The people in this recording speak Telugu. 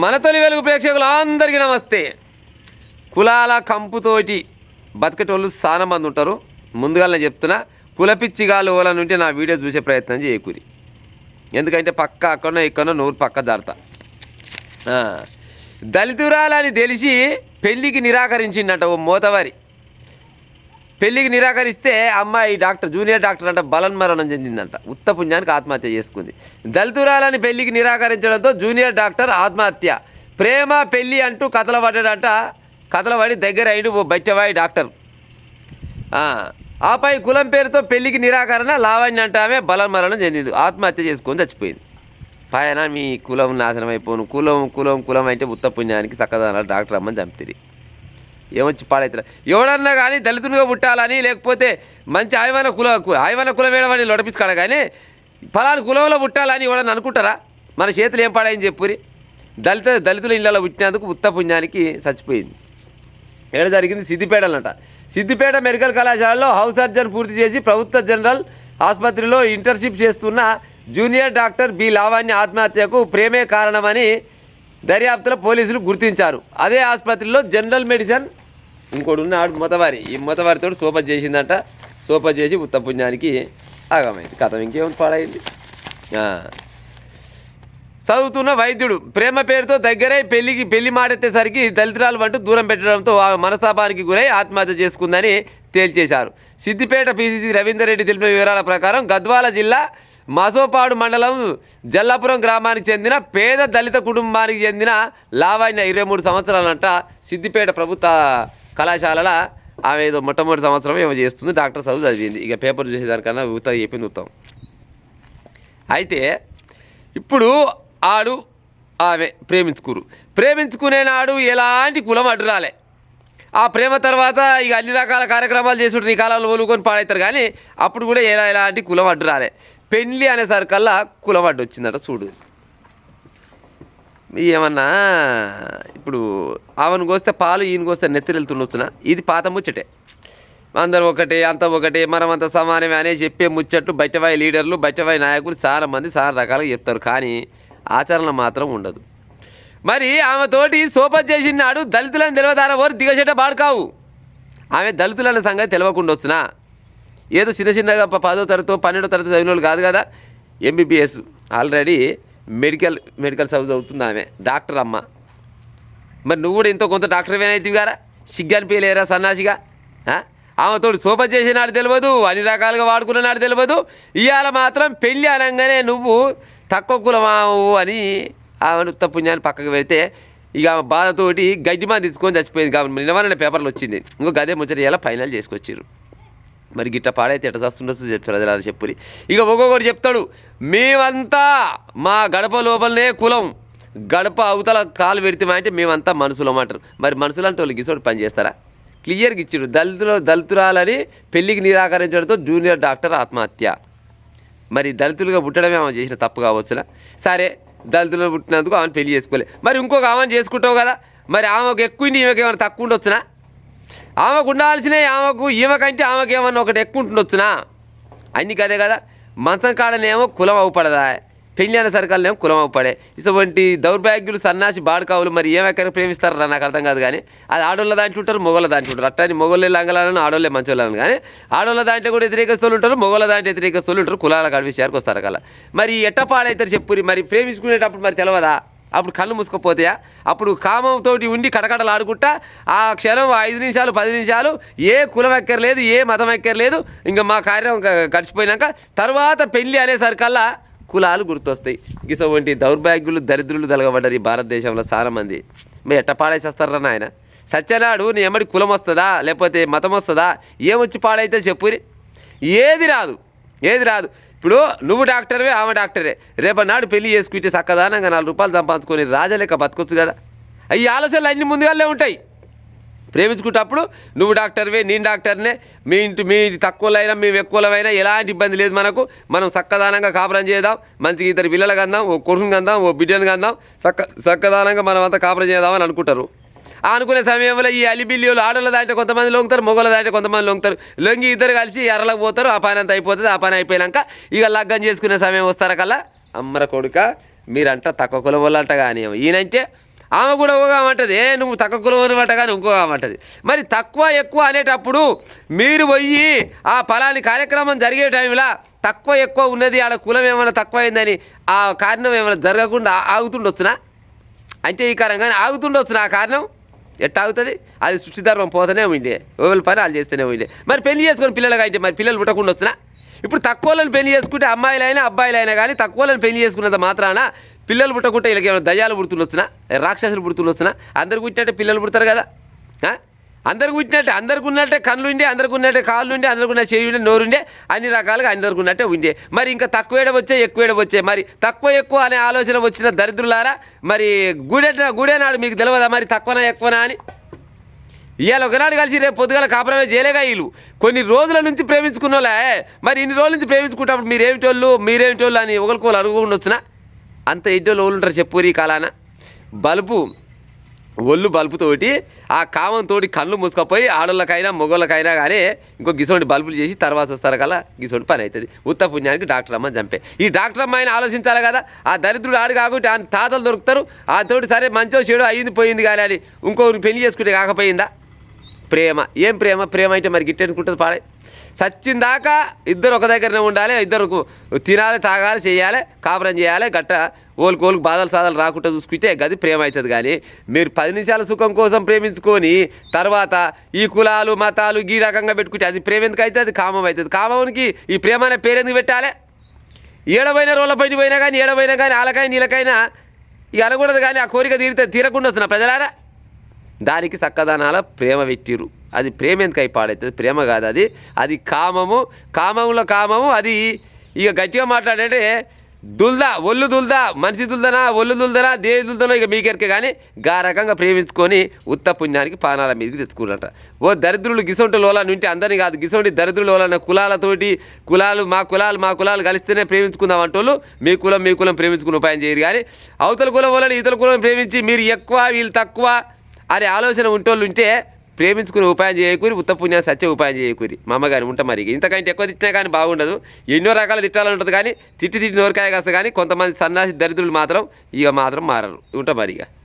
మన తొలి వెలుగు ప్రేక్షకులు అందరికీ నమస్తే. కులాల కంపుతోటి బతికేటోళ్ళు చాలా మంది ఉంటారు. ముందుగా నేను చెప్తున్నా, కులపిచ్చిగాలు ఓలని ఉంటే నా వీడియో చూసే ప్రయత్నం చేయకూరి. ఎందుకంటే పక్క అక్కడనో ఇక్కడనో నూరు పక్క దాడతా. దళితురాలని తెలిసి పెళ్ళికి నిరాకరించిండట ఓ మోతవారి. పెళ్ళికి నిరాకరిస్తే అమ్మాయి డాక్టర్ జూనియర్ డాక్టర్ అంట బలన్మరణం చెందిందంట. ఉత్త పుణ్యానికి ఆత్మహత్య చేసుకుంది. దళితురాలని పెళ్ళికి నిరాకరించడంతో జూనియర్ డాక్టర్ ఆత్మహత్య. ప్రేమ పెళ్ళి అంటూ కథలు పడ్డాడంట. కథలు పడి దగ్గర అయిన ఓ బట్టవాయి డాక్టర్. ఆపై కులం పేరుతో పెళ్ళికి నిరాకరణ లావణ్య అంటే ఆమె బలన్మరణం చెందింది. ఆత్మహత్య చేసుకొని చచ్చిపోయింది. పైన మీ కులం నాశనం అయిపోను. కులం కులం కులం అంటే ఉత్త పుణ్యానికి చక్కదనాలు డాక్టర్ అమ్మని చంపుతుంది. ఏమొచ్చి పాడైతే ఎవడన్నా కానీ దళితునిగా పుట్టాలని, లేకపోతే మంచి ఆయవన కులం వేయడమని లొడపిస్తాడు. కానీ ఫలాని కులంలో పుట్టాలని ఎవడన్నా అనుకుంటారా? మన చేతులు ఏం పాడాయని చెప్పురి. దళితుల ఇళ్ళలో పుట్టినందుకు ఉత్త పుణ్యానికి చచ్చిపోయింది. ఏడ జరిగింది సిద్దిపేటలంట. సిద్దిపేట మెడికల్ కళాశాలలో హౌస్ సర్జన్ పూర్తి చేసి ప్రభుత్వ జనరల్ ఆసుపత్రిలో ఇంటర్న్షిప్ చేస్తున్న జూనియర్ డాక్టర్ బి లావణ్య ఆత్మహత్యకు ప్రేమే కారణమని దర్యాప్తులో పోలీసులు గుర్తించారు. అదే ఆసుపత్రిలో జనరల్ మెడిసిన్ ఇంకోటి ఉన్నాడు మొతవారి. ఈ మొతవారితో సోపత్ చేసిందంట. సోపత్ చేసి ఉత్త పుణ్యానికి ఆగమైంది. కథ ఇంకేమైనా పాడైంది. చదువుతున్న వైద్యుడు ప్రేమ పేరుతో దగ్గరై పెళ్లి మాటెత్తేసరికి దళితురాలు అంటూ దూరం పెట్టడంతో ఆమె మనస్తాపానికి గురై ఆత్మహత్య చేసుకుందని తేల్చేశారు. సిద్దిపేట పీసీసీ రవీందర్ రెడ్డి తెలిపిన వివరాల ప్రకారం గద్వాల జిల్లా మసోపాడు మండలం జల్లాపురం గ్రామానికి చెందిన పేద దళిత కుటుంబానికి చెందిన లావణ్య 23 సంవత్సరాలంట. సిద్దిపేట ప్రభుత్వ కళాశాలల ఆమె ఏదో మొట్టమొదటి సంవత్సరం ఏమో చేస్తుంది. డాక్టర్ చదువు చదివింది. ఇక పేపర్ చూసేదానికన్నా ఉత్తరం చెప్పింది ఉత్తమం. అయితే ఇప్పుడు ఆమె ప్రేమించుకునే నాడు ఎలాంటి కులం అడ్డు రాలే. ఆ ప్రేమ తర్వాత ఇక అన్ని రకాల కార్యక్రమాలు చేసుకుంటారు. ఈ కాలంలో ఒలుకొని పాడవుతారు. కానీ అప్పుడు కూడా ఎలాంటి కులం అడ్డు రాలే. పెళ్ళి అనేసరికల్లా కులం అడ్డు వచ్చిందట. చూడు ఏమన్నా ఇప్పుడు ఆమెను కోస్తే పాలు ఈయన కోస్తే నెత్తిరి వెళ్తుండొచ్చునా? ఇది పాత ముచ్చటే. అందరూ ఒకటే, అంత ఒకటే, మనమంతా సమానమే అనే చెప్పే ముచ్చట్లు బయటవాయి లీడర్లు, బయటవాయి నాయకులు చాలామంది చాలా రకాలుగా చెప్తారు. కానీ ఆచరణ మాత్రం ఉండదు. మరి ఆమెతోటి సోపత్ చేసినాడు దళితులను తెలియదారా ఓరు దిగచేట బాడుకావు. ఆమె దళితులన్న సంగతి తెలియకుండా వచ్చినా ఏదో చిన్నగా 10వ తరగతి 12వ తరగతి చదివిన వాళ్ళు కాదు కదా. ఎంబీబీఎస్ ఆల్రెడీ మెడికల్ చదువుతుంది ఆమె. డాక్టర్ అమ్మ. మరి నువ్వు కూడా ఎంతో కొంత డాక్టర్ ఏనైతే గారా? సిగ్గనిపించలేరా సన్నాసిగా? ఆమెతోటి సోపత్ చేసినాడు తెలియదు, అన్ని రకాలుగా వాడుకున్నాడు తెలియదు. ఇవాళ మాత్రం పెళ్ళి అనగానే నువ్వు తక్కువ కులమావు అని ఆమెను ఉత్త పుణ్యాన్ని పక్కకు పెడితే ఇక బాధతోటి గడ్డి మంది తీసుకొని చచ్చిపోయింది. కాబట్టి నిన్నవన్న పేపర్లు వచ్చింది. ఇంకో గదే ముచ్చట ఇలా ఫైనల్ చేసుకొచ్చారు. మరి గిట్ట పాడైతే ఎట్ట చస్తుండొచ్చు చెప్పి ప్రజలు చెప్పురి. ఇక ఒక్కొక్కటి చెప్తాడు, మేమంతా మా గడప లోపలనే కులం, గడప అవతల కాలు పెడితే మేమంతా మనుషులం అంటారు. మరి మనుషులు అంటే వాళ్ళు గిసోటి పని చేస్తారా? క్లియర్గా ఇచ్చాడు. దళితురాలని పెళ్ళికి నిరాకరించడంతో జూనియర్ డాక్టర్ ఆత్మహత్య. మరి దళితులుగా పుట్టడమే ఆమె చేసిన తప్పు కావచ్చునా? సరే, దళితులు పుట్టినందుకు ఆమెను పెళ్లి చేసుకోలే. మరి ఇంకొక ఆమెను చేసుకుంటావు కదా. మరి ఆమెకు ఎక్కువ ఈమెకి ఏమైనా తక్కువ ఉండొచ్చునా? ఆమెకు ఉండాల్సినవి ఈమెకంటే ఆమెకి ఏమన్నా ఒకటి ఎక్కువ ఉంటుండొచ్చునా? అన్నీ కదే కదా. మంచం కాడనేమో కులం అవుపడదా, పెళ్ళి అనే సరికల్నేమో కులం అవుపడే. ఇటువంటి దౌర్భాగ్యులు సన్నాసి బాడుకావులు మరి ఏమెక్కడ ప్రేమిస్తారా నాకు అర్థం కాదు. కానీ అది ఆడోళ్ళ దాంట్లో ఉంటారు, మొగోళ్ళ దాంట్లో ఉంటారు. అట్టని మొగోళ్ళే లంగలను, ఆడోళ్ళే మంచోళ్ళని. కానీ ఆడోళ్ళ దాంట్లో కూడా వ్యతిరేకస్తులు ఉంటారు, మొగోళ్ళ దాంట్లో వ్యతిరేకస్తులు ఉంటారు. కులాల కాడి విషయానికి వస్తారు కల్లా. మరి ఎట్ట పాడైతారు చెప్పురి. మరి ప్రేమించుకునేటప్పుడు మరి తెలియదా? అప్పుడు కళ్ళు మూసుకుపోతాయా? అప్పుడు కామంతో ఉండి కడకడలు ఆడుకుంటా ఆ క్షణం 5 నిమిషాలు 10 నిమిషాలు ఏ కులం ఎక్కర్లేదు, ఏ మతం ఎక్కర్లేదు. ఇంకా మా కార్యం గడిచిపోయినాక తర్వాత పెళ్ళి అనేసరికల్లా కులాలు గుర్తొస్తాయి. ఇటువంటి దౌర్భాగ్యులు దరిద్రులు తలగబడ్డారు ఈ భారతదేశంలో చాలామంది. మీరు ఎట్ట పాడేసేస్తారా నాయన? సత్యనాడు నీ ఎమ్మడి కులం వస్తుందా లేకపోతే మతం వస్తుందా? ఏమొచ్చి పాడైతే చెప్పురి. ఏది రాదు. ఇప్పుడు నువ్వు డాక్టర్వే, ఆమె డాక్టరే. రేపన్నాడు పెళ్లి చేసుకుంటే చక్కదానంగా 4 రూపాయలు సంపాదించుకొని రాజలేక బతకొచ్చు కదా. ఈ ఆలోచనలు అన్ని ముందుగానే ఉంటాయి. ప్రేమించుకుంటప్పుడు నువ్వు డాక్టర్వే, నేను డాక్టర్నే, మీ తక్కువలైనా మేము ఎక్కువలమైనా ఎలాంటి ఇబ్బంది లేదు మనకు. మనం చక్కదానంగా కాపురం చేద్దాం, మంచిగా 2 పిల్లలు కందాం, ఓ కొడుకుని కందాం, ఓ బిడ్డను కందాం, చక్కదానంగా మనం అంతా కాపురం చేద్దామని అనుకుంటారు. అనుకునే సమయంలో ఈ అలిబిల్లిలు ఆడోళ్ళ దాంట్లో కొంతమంది లొంగుతారు, మొగోళ్ళ దాంట్లో కొంతమంది లొంగుతారు. లొంగి ఇద్దరు కలిసి ఎర్రలకు పోతారు. ఆ పని అంతా అయిపోతుంది. ఆ పని అయిపోయాక ఇక లగ్గం చేసుకునే సమయం వస్తారా కల్లా అమ్మర కొడుక మీరంట తక్కువ కులం వాళ్ళంట. కానీ ఈయనంటే ఆమె కూడా ఊగామంటది, నువ్వు తక్కువ కులం అనమాట కానీ ఇంకోగామంటది. మరి తక్కువ ఎక్కువ అనేటప్పుడు మీరు పోయి ఆ ఫలాని కార్యక్రమం జరిగే టైంలో తక్కువ ఎక్కువ ఉన్నది, ఆడ కులం ఏమైనా తక్కువ అయిందని ఆ కారణం ఏమైనా జరగకుండా ఆగుతుండొచ్చునా? అంటే ఈ కారణంగానే ఆగుతుండొచ్చునా? ఆ కారణం ఎట్లా ఆగుతుంది? అది సృష్టిధర్మం పోతూనే ఉండే, ఓవెల పని వాళ్ళు చేస్తూనే ఉండే. మరి పెళ్లి చేసుకొని పిల్లలుగా అయితే మరి పిల్లలు పుట్టకుండా వచ్చినా? ఇప్పుడు తక్కువలను పెళ్లి చేసుకుంటే అమ్మాయిలైనా అబ్బాయిలైనా కానీ తక్కువలను పెళ్లి చేసుకున్నంత మాత్రాన పిల్లలు పుట్టకుంటే వీళ్ళకి ఏమైనా దయ్యాలు పుడుతుండొచ్చునా, రాక్షసులు పుడుతుండొచ్చునా? అందరు పుట్టినట్టే పిల్లలు పుడతారు కదా. అందరికి పుట్టినట్టే, అందరికి ఉన్నట్టే కళ్ళు ఉండే, అందరికి ఉన్నట్టే కాళ్ళు ఉండే, అందరికి ఉన్న చేయి ఉండే, నోరు ఉండే, అన్ని రకాలుగా అందరికి ఉన్నట్టే ఉండే. మరి ఇంకా తక్కువ ఏడ వచ్చే ఎక్కువ ఏడ వచ్చే, మరి తక్కువ ఎక్కువ అనే ఆలోచన వచ్చిన దరిద్రులారా, మరి గూడేనాడు మీకు తెలియదా మరి తక్కువనా ఎక్కువనా అని? ఇవాళ ఒకనాడు కలిసి రేపు పొద్దుగాల కాపురమే చేయలేగా వీళ్ళు. కొన్ని రోజుల నుంచి ప్రేమించుకున్న వాళ్ళే, మరి ఇన్ని రోజుల నుంచి ప్రేమించుకుంటాప్పుడు మీరేమిటోళ్ళు అని ఒకరికోళ్ళు అడుగుకుండా వచ్చినా? అంత ఎడ్డోళ్ళు వాళ్ళు ఉంటారు చెప్పురి ఈ కాలాన. ఒళ్ళు బల్బుతోటి ఆ కామంతోటి కళ్ళు మూసుకపోయి ఆడోళ్ళకైనా మొగోళ్ళకైనా కానీ ఇంకో గిసోంటి బల్బులు చేసి తర్వాత వస్తారు కదా, గిసోంటి పని అవుతుంది. ఉత్త పుణ్యానికి డాక్టర్ అమ్మని చంపే. ఈ డాక్టర్ అమ్మాయిని ఆలోచించాలి కదా. ఆ దరిద్రుడు ఆడు కాకుంటే ఆ తాతలు దొరుకుతారు, ఆ తోటి సరే మంచో చెడు అయ్యింది పోయింది కానీ అని ఇంకొకరికి పెళ్లి చేసుకుంటే కాకపోయిందా? ప్రేమ ఏం ప్రేమ అంటే మరి గిట్టెనుకుంటుంది పాడే. సచ్చిందాకా ఇద్దరు ఒక దగ్గరనే ఉండాలి, ఇద్దరు తినాలి, తాగాలి, చేయాలి, కాపురం చేయాలి, గట్ట ఓలుకోలుకు బాధలు సాధలు రాకుండా చూసుకుంటే గది ప్రేమ అవుతుంది. కానీ మీరు 10 నిమిషాల సుఖం కోసం ప్రేమించుకొని తర్వాత ఈ కులాలు మతాలు ఈ రకంగా పెట్టుకుంటే అది ప్రేమ ఎందుకు అవుతుంది? అది కామం అవుతుంది. కామానికి ఈ ప్రేమ అనే పేరు ఎందుకు పెట్టాలి? ఏడవైనా రోళ్ళపైన పోయినా కానీ ఏడవైనా కానీ వాళ్ళకైనా నీళ్ళకైనా ఇక అనకూడదు. కానీ ఆ కోరిక తీరకుండా వస్తున్నా ప్రజలారా. దానికి చక్కదనాల ప్రేమ పెట్టిరు. అది ప్రేమ ఎందుకు అయి పాడవుతుంది? ప్రేమ కాదు అది, అది కామములో కామము. అది ఇక గట్టిగా మాట్లాడంటే ఒళ్ళు దుల్దా, మనిషి దుల్దనా, ఒళ్ళు దుల్దనా, దేవి దుల్దనో ఇక మీకెరకే. కానీ గా రకంగా ప్రేమించుకొని ఉత్త పుణ్యానికి పానాల మీదకి తెచ్చుకున్నట. ఓ దరిద్రులు గిసొంటి లోలాన్ని ఉంటే అందరినీ కాదు, గిసొంటి దరిద్రులు లోలన్న కులాలతోటి మా కులాలు కలిస్తేనే ప్రేమించుకుందాం అంటోళ్ళు మీ కులం ప్రేమించుకునే ఉపాయం చేయరు. కానీ అవతల కులం వాళ్ళని ఇతర కులం ప్రేమించి మీరు ఎక్కువ వీళ్ళు తక్కువ అనే ఆలోచన ఉంటోళ్ళు ఉంటే ప్రేమించుకునే ఉపాయం చేయకూరి, ఉత్త పుణ్యాన్ని సత్య ఉపాయం చేయకూరి. మా అమ్మగారి ఉంటా మరి ఇంతకంటే ఎక్కువ తిట్టినా కానీ బాగుండదు. ఎన్నో రకాల తిట్టాలని ఉంటుంది కానీ తిట్టి నోరకాయ కాస్త. కానీ కొంతమంది సన్నాసి దరిద్రులు మాత్రం మారరు ఉంటా మరి.